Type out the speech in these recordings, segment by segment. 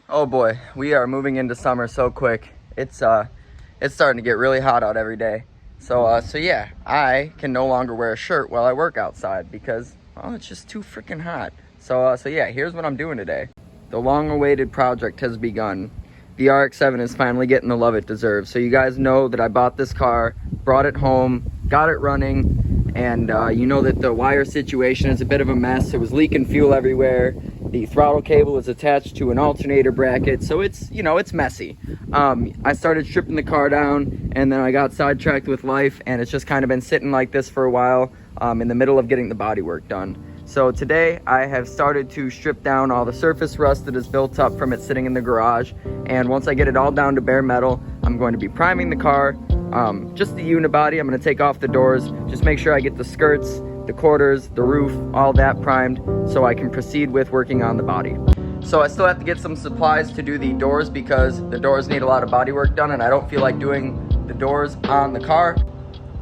Oh boy, we are moving into summer so quick. It's starting to get really hot out every day. So yeah, I can no longer wear a shirt while I work outside because, well, it's just too freaking hot. So yeah, here's what I'm doing today. The long-awaited project has begun. The RX7 is finally getting the love it deserves. So you guys know that I bought this car, brought it home, got it running, and you know that the wire situation is a bit of a mess. It was leaking fuel everywhere. The throttle cable is attached to an alternator bracket, so it's, you know, it's messy. I started stripping the car down, and then I got sidetracked with life, and it's just kind of been sitting like this for a while in the middle of getting the bodywork done. So today I have started to strip down all the surface rust that is built up from it sitting in the garage, and once I get it all down to bare metal, I'm going to be priming the car, just the unibody. I'm going to take off the doors, just make sure I get the skirts, the quarters, the roof, all that primed so I can proceed with working on the body. So I still have to get some supplies to do the doors because the doors need a lot of body work done and I don't feel like doing the doors on the car.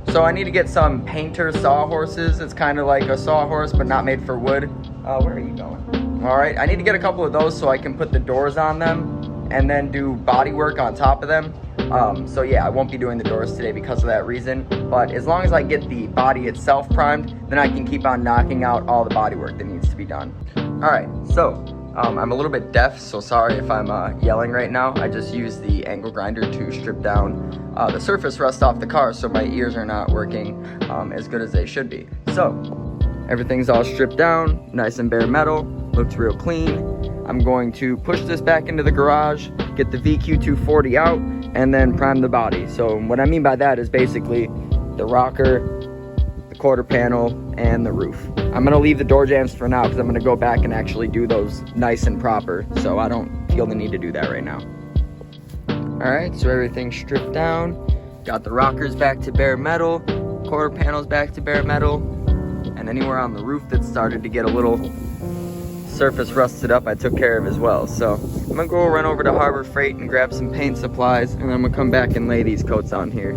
So I need to get some painter sawhorses. It's kind of like a sawhorse but not made for wood. Where are you going? All right, I need to get a couple of those so I can put the doors on them and then do body work on top of them. So yeah, I won't be doing the doors today because of that reason, but as long as I get the body itself primed, then I can keep on knocking out all the body work that needs to be done. All right, so I'm a little bit deaf, so sorry if I'm yelling right now. I just used the angle grinder to strip down the surface rust off the car, so my ears are not working as good as they should be. So everything's all stripped down, nice and bare metal, looks real clean. I'm going to push this back into the garage, get the VQ240 out, and then prime the body. So what I mean by that is basically the rocker, the quarter panel, and the roof. I'm gonna leave the door jambs for now because I'm gonna go back and actually do those nice and proper, so I don't feel the need to do that right now. All right, so everything's stripped down. Got the rockers back to bare metal, quarter panels back to bare metal, and anywhere on the roof that started to get a little surface rusted up, I took care of as well. So I'm gonna go run over to Harbor Freight and grab some paint supplies, and then I'm gonna come back and lay these coats on here.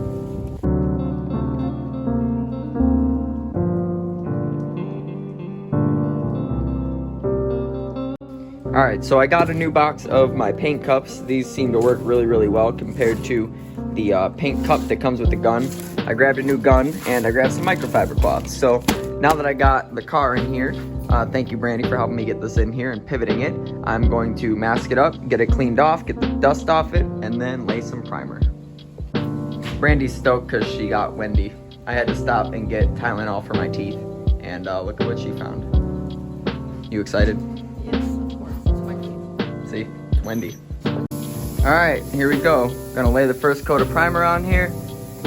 All right, so I got a new box of my paint cups. These seem to work really, really well compared to the paint cup that comes with the gun. I grabbed a new gun and I grabbed some microfiber cloths. So now that I got the car in here, thank you, Brandy, for helping me get this in here and pivoting it. I'm going to mask it up, get it cleaned off, get the dust off it, and then lay some primer. Brandy's stoked because she got windy. I had to stop and get Tylenol for my teeth, and look at what she found. You excited? Yes, of course. It's my teeth. See, it's windy. All right, here we go. Gonna lay the first coat of primer on here,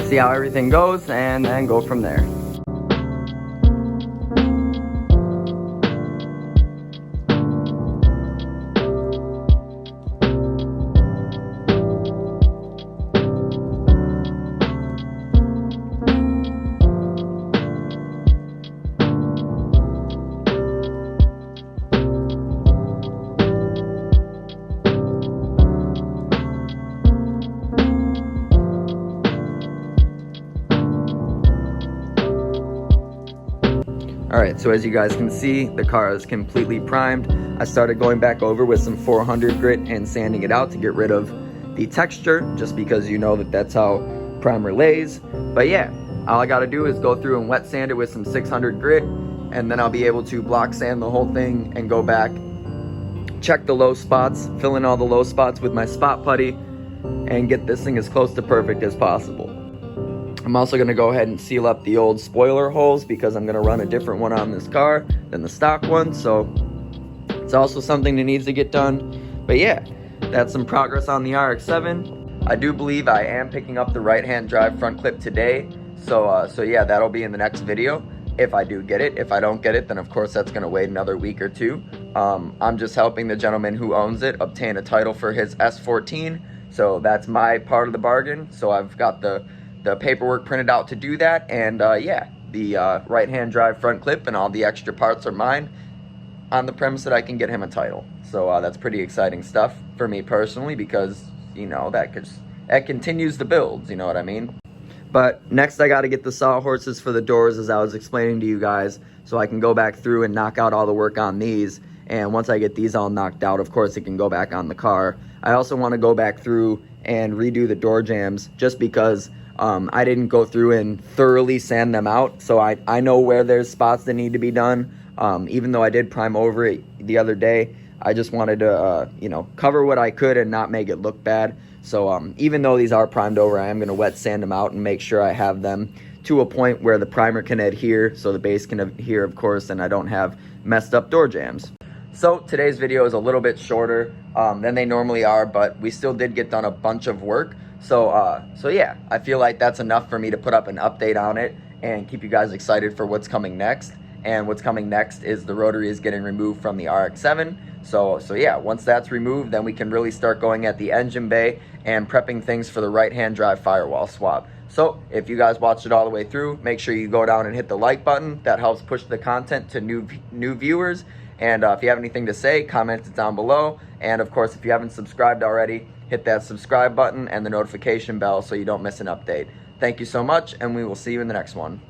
see how everything goes, and then go from there. Alright, so as you guys can see, the car is completely primed. I started going back over with some 400 grit and sanding it out to get rid of the texture, just because you know that that's how primer lays. But yeah, all I gotta do is go through and wet sand it with some 600 grit, and then I'll be able to block sand the whole thing and go back, check the low spots, fill in all the low spots with my spot putty, and get this thing as close to perfect as possible. I'm also going to go ahead and seal up the old spoiler holes because I'm going to run a different one on this car than the stock one, so it's also something that needs to get done. But yeah, that's some progress on the RX7. I do believe I am picking up the right-hand drive front clip today, so yeah, that'll be in the next video if I do get it. If I don't get it, then of course that's going to wait another week or two. I'm just helping the gentleman who owns it obtain a title for his S14, so that's my part of the bargain. So I've got the paperwork printed out to do that, and yeah, the right-hand drive front clip and all the extra parts are mine on the premise that I can get him a title. So that's pretty exciting stuff for me personally because, you know, that continues the builds, you know what I mean? But next I got to get the sawhorses for the doors, as I was explaining to you guys, so I can go back through and knock out all the work on these And once I get these all knocked out, of course, it can go back on the car. I also want to go back through and redo the door jambs just because I didn't go through and thoroughly sand them out. So I know where there's spots that need to be done. Even though I did prime over it the other day, I just wanted to, you know, cover what I could and not make it look bad. So even though these are primed over, I am going to wet sand them out and make sure I have them to a point where the primer can adhere, so the base can adhere, of course, and I don't have messed up door jambs. So today's video is a little bit shorter than they normally are, but we still did get done a bunch of work. So yeah, I feel like that's enough for me to put up an update on it and keep you guys excited for what's coming next. And what's coming next is the rotary is getting removed from the RX7. So yeah, once that's removed, then we can really start going at the engine bay and prepping things for the right-hand drive firewall swap. So if you guys watched it all the way through, make sure you go down and hit the like button. That helps push the content to new viewers. And if you have anything to say, comment it down below. And of course, if you haven't subscribed already, hit that subscribe button and the notification bell so you don't miss an update. Thank you so much, and we will see you in the next one.